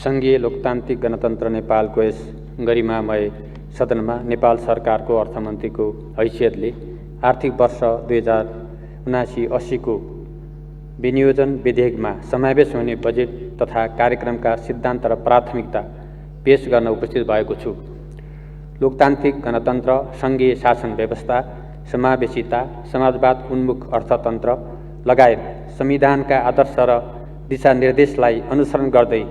सङ्घीय लोकतान्त्रिक गणतन्त्र नेपालको यस गरिमामय सदनमा नेपाल सरकारको अर्थमन्त्रीको हैसियतले आर्थिक वर्ष 2079-80 को विनियोजन विधेयकमा समावेश हुने बजेट तथा कार्यक्रमका सिद्धान्त र प्राथमिकता पेश गर्न उपस्थित भएको छु। लोकतान्त्रिक गणतन्त्र, सङ्घीय शासन व्यवस्था, समावेशिता, समाजवाद उन्मुख अर्थतन्त्र लगायत संविधानका आदर्श र दिशानिर्देशलाई अनुसरण गर्दै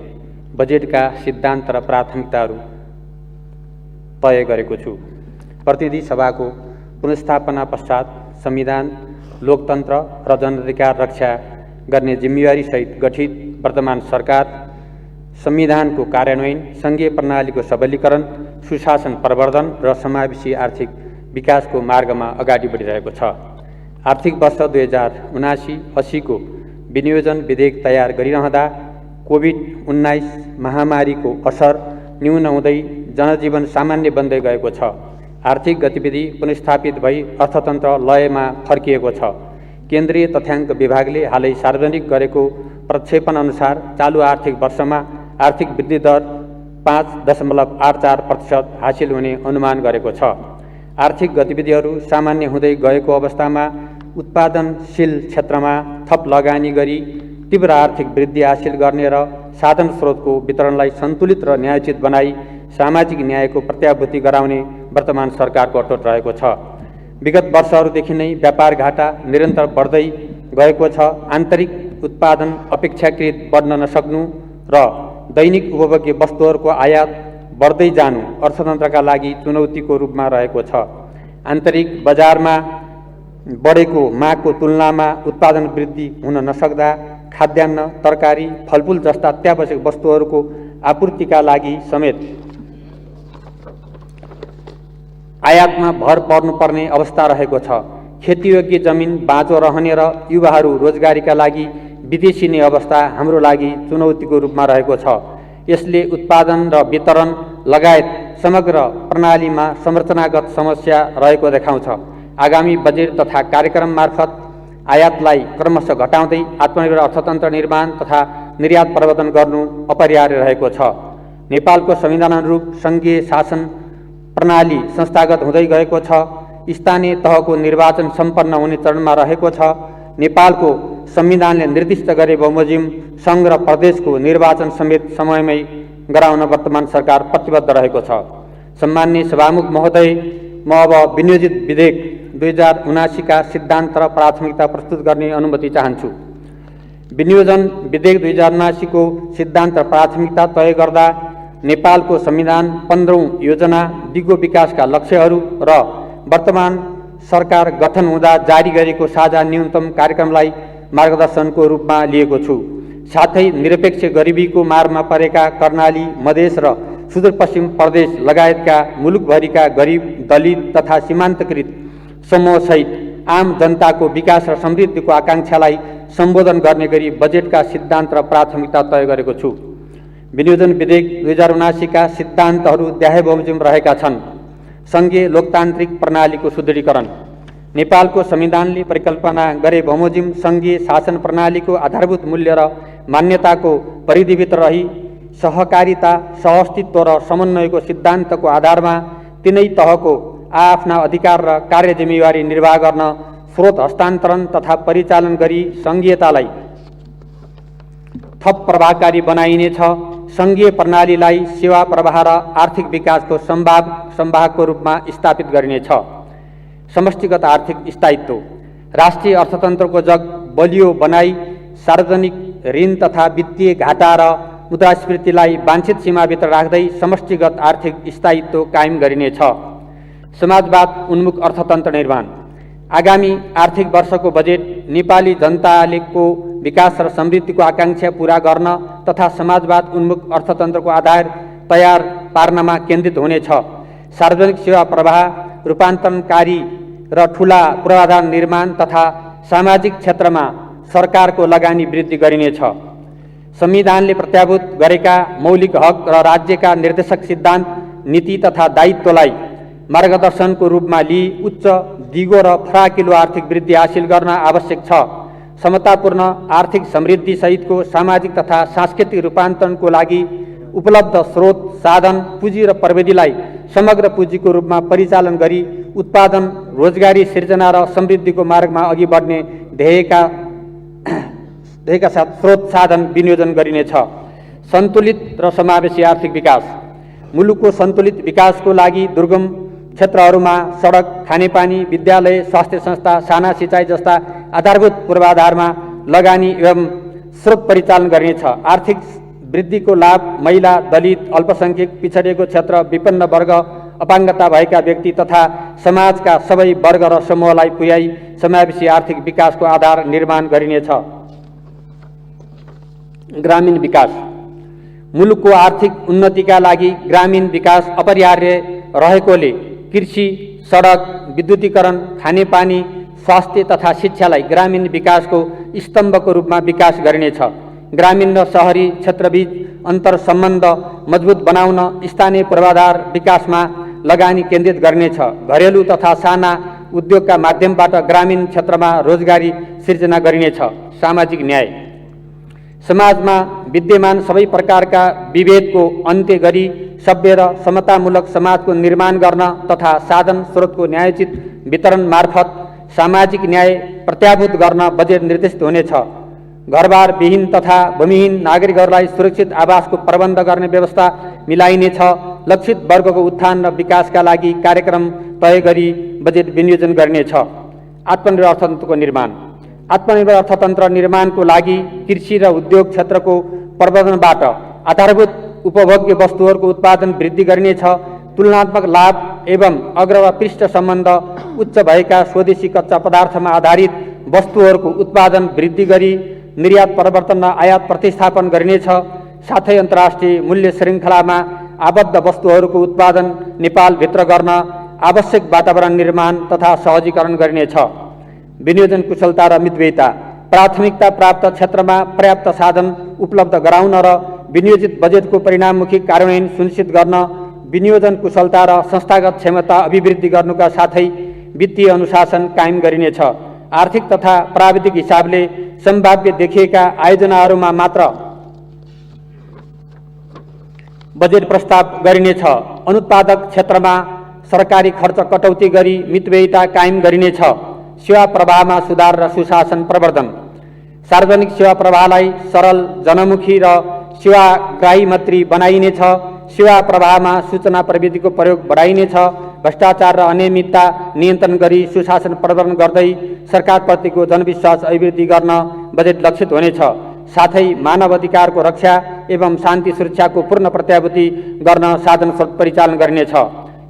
बजेटका सिद्धान्त र प्राथमिकताहरू तय गरेको छु। प्रतिनिधि सभाको पुनर्स्थापना पश्चात संविधान, लोकतन्त्र र जनाधिकार रक्षा गर्ने जिम्मेवारीसहित गठित वर्तमान सरकार संविधानको कार्यान्वयन, सङ्घीय प्रणालीको सबलीकरण, सुशासन प्रवर्धन र समावेशी आर्थिक विकासको मार्गमा अगाडि बढिरहेको छ। आर्थिक वर्ष 2079-80 को विनियोजन विधेयक तयार गरिरहँदा कोभिड-19 महामारीको असर न्यून हुँदै जनजीवन सामान्य बन्दै गएको छ। आर्थिक गतिविधि पुनर्स्थापित भई अर्थतन्त्र लयमा फर्किएको छ। केन्द्रीय तथ्याङ्क विभागले हालै सार्वजनिक गरेको प्रक्षेपण अनुसार चालु आर्थिक वर्षमा आर्थिक वृद्धि दर 5.84% हासिल हुने अनुमान गरेको छ। आर्थिक गतिविधिहरू सामान्य हुँदै गएको अवस्थामा उत्पादनशील क्षेत्रमा थप लगानी गरी तीव्र आर्थिक वृद्धि हासिल गर्ने र साधन स्रोतको वितरणलाई सन्तुलित र न्यायोचित बनाई सामाजिक न्यायको प्रत्याभूति गराउने वर्तमान सरकारको अटोट रहेको छ। विगत वर्षहरूदेखि नै व्यापार घाटा निरन्तर बढ्दै गएको छ। आन्तरिक उत्पादन अपेक्षाकृत बढ्न नसक्नु र दैनिक उपभोग्य वस्तुहरूको आयात बढ्दै जानु अर्थतन्त्रका लागि चुनौतीको रूपमा रहेको छ। आन्तरिक बजारमा बढेको मागको तुलनामा उत्पादन वृद्धि हुन नसक्दा खाद्यान्न, तरकारी, फलफुल जस्ता अत्यावश्यक वस्तुहरूको आपूर्तिका लागि समेत आयातमा भर पर्नुपर्ने अवस्था रहेको छ। खेतीयोग्य जमिन बाँझो रहने र युवाहरू रोजगारीका लागि विदेशिने अवस्था हाम्रो लागि चुनौतीको रूपमा रहेको छ। यसले उत्पादन र वितरण लगायत समग्र प्रणालीमा संरचनागत समस्या रहेको देखाउँछ। आगामी बजेट तथा कार्यक्रम मार्फत आयातलाई क्रमशः घटाउँदै आत्मनिर्भर अर्थतन्त्र निर्माण तथा निर्यात प्रवर्धन गर्नु अपरिहार्य रहेको छ। नेपालको संविधान अनुरूप सङ्घीय शासन प्रणाली संस्थागत हुँदै गएको छ। स्थानीय तहको निर्वाचन सम्पन्न हुने चरणमा रहेको छ। नेपालको संविधानले निर्दिष्ट गरे बमोजिम सङ्घ र प्रदेशको निर्वाचन समेत समयमै गराउन वर्तमान सरकार प्रतिबद्ध रहेको छ। सम्माननीय सभामुख महोदय, म अब विनियोजित विधेयक 2079 का सिद्धान्त र प्राथमिकता प्रस्तुत गर्ने अनुमति चाहन्छु। विनियोजन विधेयक 2079 को सिद्धान्त र प्राथमिकता तय गर्दा नेपालको संविधान 15औं योजना दिगो विकासका लक्ष्यहरू र वर्तमान सरकार गठन हुँदा जारी गरेको साझा न्यूनतम कार्यक्रमलाई मार्गदर्शनको रूपमा लिएको छु। साथै निरपेक्ष गरिबीको मारमा परेका कर्णाली, मधेस र सुदूरपश्चिम प्रदेश लगायतका मुलुकभरिका गरिब, दलित तथा सीमान्तकृत समूहसहित आम जनताको विकास र समृद्धिको आकाङ्क्षालाई सम्बोधन गर्ने गरी बजेटका सिद्धान्त र प्राथमिकता तय गरेको छु। विनियोजन विधेयक 2079 का सिद्धान्तहरू देहाय बमोजिम रहेका छन्। सङ्घीय लोकतान्त्रिक प्रणालीको सुदृढीकरण। नेपालको संविधानले परिकल्पना गरे बमोजिम सङ्घीय शासन प्रणालीको आधारभूत मूल्य र मान्यताको परिधिभित्र रही सहकारिता, सहअस्तित्व र समन्वयको सिद्धान्तको आधारमा तिनै तहको आफ्ना अधिकार र कार्य जिम्मेवारी निर्वाह गर्न स्रोत हस्तान्तरण तथा परिचालन गरी सङ्घीयतालाई थप प्रभावकारी बनाइनेछ। सङ्घीय प्रणालीलाई सेवा प्रवाह र आर्थिक विकासको संवाहकको रूपमा स्थापित गरिनेछ। समष्टिगत आर्थिक स्थायित्व। राष्ट्रिय अर्थतन्त्रको जग बलियो बनाई सार्वजनिक ऋण तथा वित्तीय घाटा र मुद्रास्फीतिलाई वाञ्छित सीमाभित्र राख्दै समष्टिगत आर्थिक स्थायित्व कायम गरिनेछ। समाजवाद उन्मुख अर्थतन्त्र निर्माण। आगामी आर्थिक वर्षको बजेट नेपाली जनताको विकास र समृद्धिको आकाङ्क्षा पूरा गर्न तथा समाजवाद उन्मुख अर्थतन्त्रको आधार तयार पार्नमा केन्द्रित हुनेछ। सार्वजनिक सेवा प्रवाह रूपान्तरणकारी र ठूला पूर्वाधार निर्माण तथा सामाजिक क्षेत्रमा सरकारको लगानी वृद्धि गरिनेछ। संविधानले प्रत्याभूत गरेका मौलिक हक र राज्यका निर्देशक सिद्धान्त, नीति तथा दायित्वलाई मार्गदर्शनको रूपमा लिई उच्च, दिगो र फराकिलो आर्थिक वृद्धि हासिल गर्न आवश्यक छ। समतापूर्ण आर्थिक समृद्धि सहितको सामाजिक तथा सांस्कृतिक रूपान्तरणको लागि उपलब्ध स्रोत, साधन, पुँजी र प्रविधिलाई समग्र पुँजीको रूपमा परिचालन गरी उत्पादन, रोजगारी सिर्जना र समृद्धिको मार्गमा अघि बढ्ने ध्येयका साथ स्रोत साधन विनियोजन गरिनेछ। सन्तुलित र समावेशी आर्थिक विकास। मुलुकको सन्तुलित विकासको लागि दुर्गम क्षेत्रहरूमा सडक, खानेपानी, विद्यालय, स्वास्थ्य संस्था, साना सिँचाइ जस्ता आधारभूत पूर्वाधारमा लगानी एवं स्रोत परिचालन गरिनेछ। आर्थिक वृद्धिको लाभ महिला, दलित, अल्पसंख्यक, पिछडिएको क्षेत्र, विपन्न वर्ग, अपाङ्गता भएका व्यक्ति तथा समाजका सबै वर्ग र समूहलाई पुर्याई समावेशी आर्थिक विकासको आधार निर्माण गरिनेछ। ग्रामीण विकास। मुलुकको आर्थिक उन्नतिका लागि ग्रामीण विकास अपरिहार्य रहेकोले कृषि, सडक, विद्युतीकरण, खानेपानी, स्वास्थ्य तथा शिक्षालाई ग्रामीण विकासको स्तम्भको रूपमा विकास गरिनेछ। ग्रामीण र शहरी क्षेत्रबीच अन्तर सम्बन्ध मजबुत बनाउन स्थानीय पूर्वाधार विकासमा लगानी केन्द्रित गरिनेछ। घरेलु तथा साना उद्योगका माध्यमबाट ग्रामीण क्षेत्रमा रोजगारी सिर्जना गरिनेछ। सामाजिक न्याय। समाजमा विद्यमान सबै प्रकारका विभेदको अन्त्य गरी सभ्य र समतामूलक समाजको निर्माण गर्न तथा साधन स्रोतको न्यायोचित वितरण मार्फत सामाजिक न्याय प्रत्याभूत गर्न बजेट निर्देशित हुनेछ। घरबार विहीन तथा भूमिहीन नागरिकहरूलाई सुरक्षित आवासको प्रबन्ध गर्ने व्यवस्था मिलाइनेछ। लक्षित वर्गको उत्थान र विकासका लागि कार्यक्रम तय गरी बजेट विनियोजन गरिनेछ। आत्मनिर्भर अर्थतन्त्रको निर्माण। आत्मनिर्भर अर्थतन्त्र निर्माणको लागि कृषि र उद्योग क्षेत्रको प्रवर्धनबाट आधारभूत उपभोग्य वस्तुहरूको उत्पादन वृद्धि गरिनेछ। तुलनात्मक लाभ एवं अग्र वा पृष्ठ सम्बन्ध उच्च भएका स्वदेशी कच्चा पदार्थमा आधारित वस्तुहरूको उत्पादन वृद्धि गरी निर्यात परिवर्तन र आयात प्रतिस्थापन गरिनेछ। साथै अन्तर्राष्ट्रिय मूल्य श्रृङ्खलामा आबद्ध वस्तुहरूको उत्पादन नेपालभित्र गर्न आवश्यक वातावरण निर्माण तथा सहजीकरण गरिनेछ। विनियोजन कुशलता र मितव्ययिता। प्राथमिकता प्राप्त क्षेत्रमा पर्याप्त साधन उपलब्ध गराउन र विनियोजित बजेटको परिणाममुखी कार्यान्वयन सुनिश्चित गर्न विनियोजन कुशलता र संस्थागत क्षमता अभिवृद्धि गर्नुका साथै वित्तीय अनुशासन कायम गरिनेछ। आर्थिक तथा प्राविधिक हिसाबले सम्भाव्य देखिएका आयोजनाहरूमा मात्र बजेट प्रस्ताव गरिनेछ। अनुत्पादक क्षेत्रमा सरकारी खर्च कटौती गरी मितव्ययिता कायम गरिनेछ। सेवा प्रवाहमा सुधार र सुशासन प्रवर्धन। सार्वजनिक सेवा प्रवाहलाई सरल, जनमुखी र सेवाग्राही मैत्री बनाइनेछ। सेवा प्रवाहमा सूचना प्रविधिको प्रयोग बढाइनेछ। भ्रष्टाचार र अनियमितता नियन्त्रण गरी सुशासन प्रवर्धन गर्दै सरकारप्रतिको जनविश्वास अभिवृद्धि गर्न बजेट लक्षित हुनेछ। साथै मानव अधिकारको रक्षा एवं शान्ति सुरक्षाको पूर्ण प्रत्याभूति गर्न साधन स्रोत परिचालन गरिनेछ।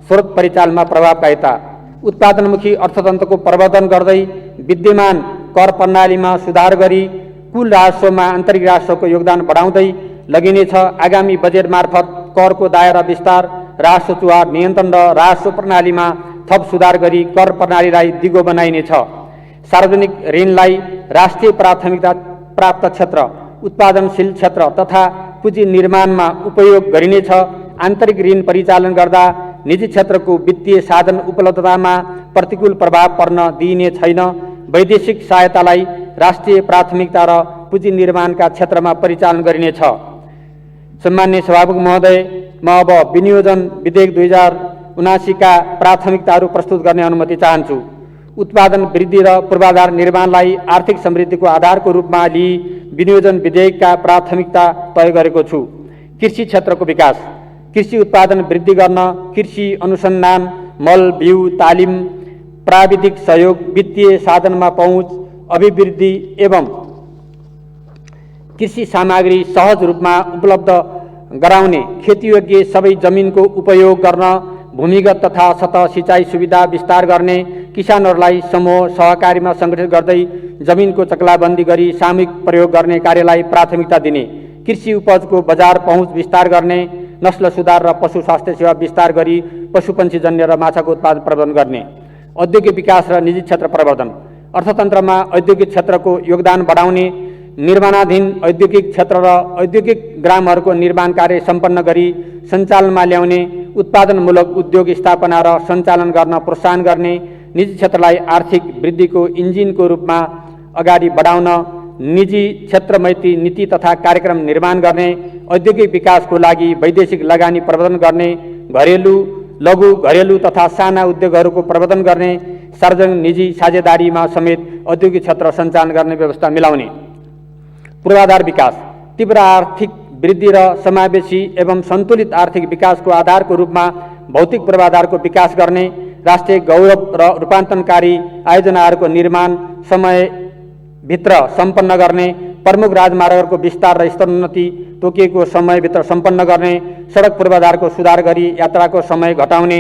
स्रोत परिचालनमा प्रभावकारिता। उत्पादनमुखी अर्थतन्त्रको प्रवर्धन गर्दै विद्यमान कर प्रणालीमा सुधार गरी कुल राजस्वमा आन्तरिक राजस्वको योगदान बढाउँदै लगिनेछ। आगामी बजेट मार्फत करको दायरा विस्तार, राजस्व चुहार नियन्त्रण र राजस्व प्रणालीमा थप सुधार गरी कर प्रणालीलाई दिगो बनाइनेछ। सार्वजनिक ऋणलाई राष्ट्रिय प्राथमिकता प्राप्त क्षेत्र, उत्पादनशील क्षेत्र तथा पुँजी निर्माणमा उपयोग गरिनेछ। आन्तरिक ऋण परिचालन गर्दा निजी क्षेत्रको वित्तीय साधन उपलब्धतामा प्रतिकूल प्रभाव पर्न दिइने छैन। वैदेशिक सहायतालाई राष्ट्रिय प्राथमिकता र पुँजी निर्माणका क्षेत्रमा परिचालन गरिनेछ। सम्माननीय सभामुख महोदय, म अब विनियोजन विधेयक 2079 का प्राथमिकताहरू प्रस्तुत गर्ने अनुमति चाहन्छु। उत्पादन वृद्धि र पूर्वाधार निर्माणलाई आर्थिक समृद्धिको आधारको रूपमा लिई विनियोजन विधेयकका प्राथमिकता तय गरेको छु। कृषि क्षेत्रको विकास। कृषि उत्पादन वृद्धि गर्न कृषि अनुसन्धान, मल, बिउ, तालिम, प्राविधिक सहयोग, वित्तीय साधनमा पहुँच, अभिवृद्धि एवं कृषि सामग्री सहज रूपमा उपलब्ध गराउने, खेतीयोग्य सबै जमिनको उपयोग गर्न, भूमिगत तथा सतह सिँचाइ सुविधा विस्तार गर्ने, किसानहरूलाई समूह सहकारीमा सङ्गठित गर्दै जमिनको चक्लाबन्दी गरी सामूहिक प्रयोग गर्ने कार्यलाई प्राथमिकता दिने, कृषि उपजको बजार पहुँच विस्तार गर्ने, नस्ल सुधार र पशु स्वास्थ्य सेवा विस्तार गरी पशुपन्छीजन्य र माछाको उत्पादन प्रवर्धन गर्ने, औद्योगिक विकास र निजी क्षेत्र प्रवर्धन। अर्थतन्त्रमा औद्योगिक क्षेत्रको योगदान बढाउने, निर्माणाधीन औद्योगिक क्षेत्र र औद्योगिक ग्रामहरूको निर्माण कार्य सम्पन्न गरी सञ्चालनमा ल्याउने, उत्पादनमूलक उद्योग स्थापना र सञ्चालन गर्न प्रोत्साहन गर्ने, निजी क्षेत्रलाई आर्थिक वृद्धिको इन्जिनको रूपमा अगाडि बढाउन, निजी क्षेत्रमैत्री नीति तथा कार्यक्रम निर्माण गर्ने, औद्योगिक विकासको लागि वैदेशिक लगानी प्रवर्धन गर्ने, घरेलु लघु घरेलु तथा साना उद्योगहरूको प्रवर्धन गर्ने, सार्वजनिक निजी साझेदारीमा समेत औद्योगिक क्षेत्र सञ्चालन गर्ने व्यवस्था मिलाउने। पूर्वाधार विकास तीव्र आर्थिक वृद्धि र समावेशी एवं सन्तुलित आर्थिक विकासको आधारको रूपमा भौतिक पूर्वाधारको विकास गर्ने, राष्ट्रिय गौरव र रूपान्तरणकारी आयोजनाहरूको निर्माण समयभित्र सम्पन्न गर्ने, प्रमुख राजमार्गहरूको विस्तार र स्तरोन्नति तोकिएको समयभित्र सम्पन्न गर्ने, सडक पूर्वाधारको सुधार गरी यात्राको समय घटाउने,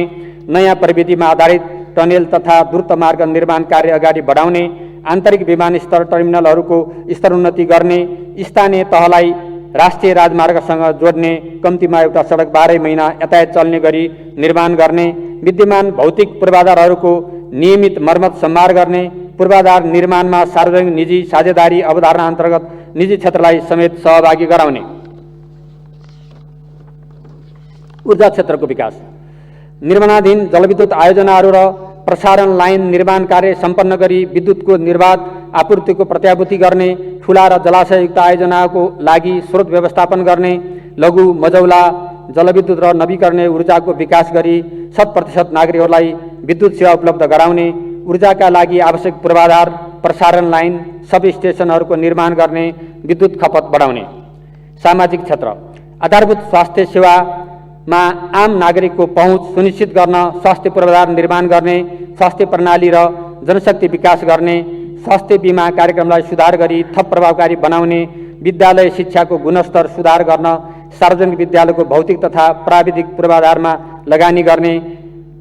नयाँ प्रविधिमा आधारित टनेल तथा द्रुत मार्ग निर्माण कार्य अगाडि बढाउने, आन्तरिक विमानस्थल टर्मिनलहरूको स्तरोन्नति गर्ने, स्थानीय तहलाई राष्ट्रिय राजमार्गसँग जोड्ने कम्तीमा एउटा सडक 12 महिना यातायात चल्ने गरी निर्माण गर्ने, विद्यमान भौतिक पूर्वाधारहरूको नियमित मर्मत सम्हार गर्ने, पूर्वाधार निर्माणमा सार्वजनिक निजी साझेदारी अवधारणा अन्तर्गत निजी क्षेत्रलाई समेत सहभागी गराउने। ऊर्जा क्षेत्रको विकास निर्माणाधीन जलविद्युत आयोजनाहरू र प्रसारण लाइन निर्माण कार्य सम्पन्न गरी विद्युतको निर्बाध आपूर्तिको प्रत्याभूति गर्ने, ठूला र जलाशययुक्त आयोजनाको लागि स्रोत व्यवस्थापन गर्ने, लघु मझौला जलविद्युत र नवीकरणीय ऊर्जाको विकास गरी 100% नागरिकहरूलाई विद्युत सेवा उपलब्ध गराउने, ऊर्जाका लागि आवश्यक पूर्वाधार प्रसारण लाइन सब स्टेशनहरूको निर्माण गर्ने, विद्युत खपत बढाउने। सामाजिक क्षेत्र आधारभूत स्वास्थ्य सेवामा आम नागरिकको पहुँच सुनिश्चित गर्न स्वास्थ्य पूर्वाधार निर्माण गर्ने, स्वास्थ्य प्रणाली र जनशक्ति विकास गर्ने, स्वास्थ्य बीमा कार्यक्रमलाई सुधार गरी थप प्रभावकारी बनाउने, विद्यालय शिक्षाको गुणस्तर सुधार गर्न सार्वजनिक विद्यालयको भौतिक तथा प्राविधिक पूर्वाधारमा लगानी गर्ने,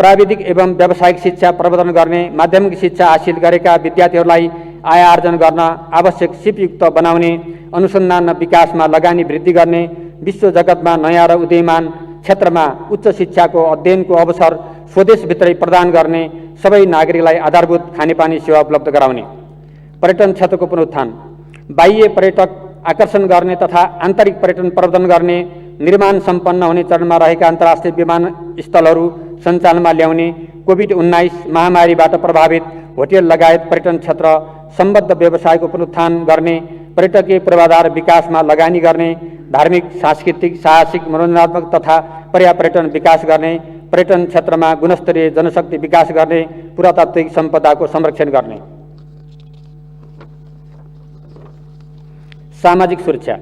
प्राविधिक एवं व्यावसायिक शिक्षा प्रवर्धन गर्ने, माध्यमिक शिक्षा हासिल गरेका विद्यार्थीहरूलाई आय आर्जन गर्न आवश्यक सिपयुक्त बनाउने, अनुसन्धान र विकासमा लगानी वृद्धि गर्ने, विश्व जगतमा नयाँ र उदयमान क्षेत्रमा उच्च शिक्षाको अध्ययनको अवसर स्वदेशभित्रै प्रदान गर्ने, सबै नागरिकलाई आधारभूत खानेपानी सेवा उपलब्ध गराउने। पर्यटन क्षेत्रको पुनरुत्थान बाह्य पर्यटक आकर्षण गर्ने तथा आन्तरिक पर्यटन प्रवर्धन गर्ने, निर्माण सम्पन्न हुने चरणमा रहेका अन्तर्राष्ट्रिय विमानस्थलहरू सञ्चालनमा ल्याउने, कोभिड-19 महामारीबाट प्रभावित होटेल लगायत पर्यटन क्षेत्र सम्बद्ध व्यवसायको पुनरुत्थान गर्ने, पर्यटकीय पूर्वाधार विकासमा लगानी गर्ने, धार्मिक सांस्कृतिक साहसिक मनोरञ्जनात्मक तथा पर्यापर्यटन विकास गर्ने, पर्यटन क्षेत्रमा गुणस्तरीय जनशक्ति विकास गर्ने, पुरातात्विक सम्पदाको संरक्षण गर्ने। सामाजिक सुरक्षा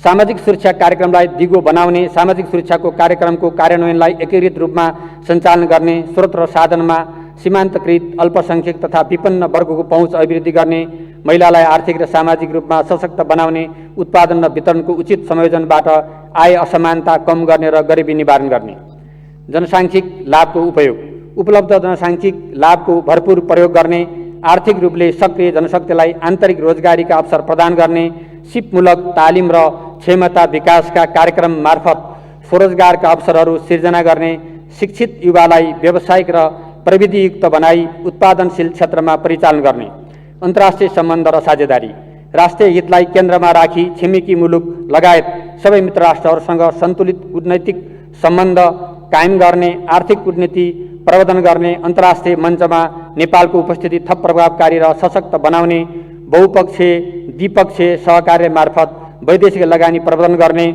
सामाजिक सुरक्षा कार्यक्रमलाई दिगो बनाउने, सामाजिक सुरक्षाको कार्यक्रमको कार्यान्वयनलाई एकीकृत रूपमा सञ्चालन गर्ने, स्रोत र साधनमा सीमान्तकृत अल्पसङ्ख्यक तथा विपन्न वर्गको पहुँच अभिवृद्धि गर्ने, महिलालाई आर्थिक र सामाजिक रूपमा सशक्त बनाउने, उत्पादन र वितरणको उचित संयोजनबाट आय असमानता कम गर्ने र गरिबी निवारण गर्ने। जनसाङ्ख्यिक लाभको उपयोग उपलब्ध जनसाङ्ख्यिक लाभको भरपूर प्रयोग गर्ने, आर्थिक रूपले सक्रिय जनशक्तिलाई आन्तरिक रोजगारीका अवसर प्रदान गर्ने, सिपमूलक तालिम र क्षमता विकासका कार्यक्रम मार्फत स्वरोजगारका अवसरहरू सिर्जना गर्ने, शिक्षित युवालाई व्यावसायिक र प्रविधियुक्त बनाई उत्पादनशील क्षेत्रमा परिचालन गर्ने। अन्तर्राष्ट्रिय सम्बन्ध र साझेदारी राष्ट्रिय हितलाई केन्द्रमा राखी छिमेकी मुलुक लगायत सबै मित्र राष्ट्रहरूसँग सन्तुलित कूटनैतिक सम्बन्ध कायम गर्ने, आर्थिक कूटनीति प्रवर्धन गर्ने, अन्तर्राष्ट्रिय मञ्चमा नेपालको उपस्थिति थप प्रभावकारी र सशक्त बनाउने, बहुपक्षीय द्विपक्षीय सहकार्य मार्फत वैदेशिक लगानी प्रवर्धन गर्ने,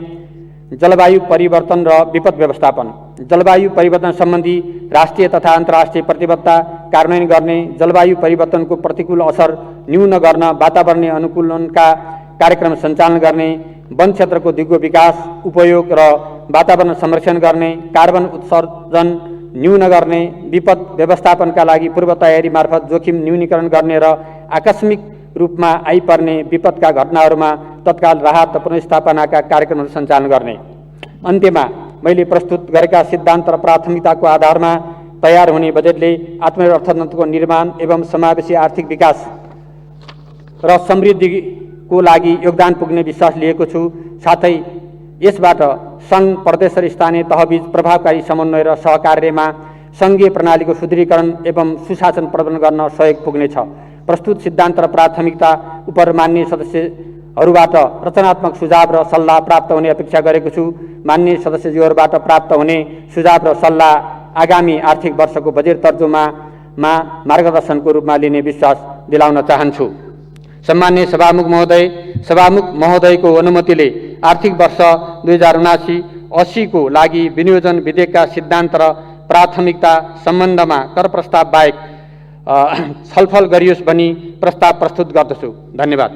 जलवायु परिवर्तन र विपद व्यवस्थापन जलवायु परिवर्तन सम्बन्धी राष्ट्रिय तथा अन्तर्राष्ट्रिय प्रतिबद्धता कार्यान्वयन गर्ने, जलवायु परिवर्तनको प्रतिकूल असर न्यून गर्न वातावरणीय अनुकूलनका कार्यक्रम सञ्चालन गर्ने, वन क्षेत्रको दिगो विकास उपयोग र वातावरण संरक्षण गर्ने, कार्बन उत्सर्जन न्यून गर्ने, विपद व्यवस्थापनका लागि पूर्व तयारी मार्फत जोखिम न्यूनीकरण गर्ने र आकस्मिक रूपमा आइपर्ने विपदका घटनाहरूमा तत्काल राहत र पुनर्स्थापनाका कार्यक्रमहरू सञ्चालन गर्ने। अन्त्यमा मैले प्रस्तुत गरेका सिद्धान्त र प्राथमिकताको आधारमा तयार हुने बजेटले आत्मनिर्भर अर्थतन्त्रको निर्माण एवं समावेशी आर्थिक विकास र समृद्धिको लागि योगदान पुग्ने विश्वास लिएको छु। साथै यसबाट सङ्घ प्रदेश र स्थानीय तहबीच प्रभावकारी समन्वय र सहकार्यमा सङ्घीय प्रणालीको सुदृढीकरण एवं सुशासन प्रदान गर्न सहयोग पुग्नेछ। प्रस्तुत सिद्धान्त र प्राथमिकता उप मान्य सदस्यहरूबाट रचनात्मक सुझाव र सल्लाह प्राप्त हुने अपेक्षा गरेको छु। मान्य सदस्यज्यूहरूबाट प्राप्त हुने सुझाव र सल्लाह आगामी आर्थिक वर्षको बजेट तर्जुमामा मार्गदर्शनको रूपमा लिने विश्वास दिलाउन चाहन्छु। सम्मान्य सभामुख महोदयको अनुमतिले आर्थिक वर्ष 2079-80 को लागि विनियोजन विधेयकका सिद्धान्त र प्राथमिकता सम्बन्धमा कर प्रस्ताव बाहेक छलफल गरियोस् भनी प्रस्ताव प्रस्तुत गर्दछु। धन्यवाद।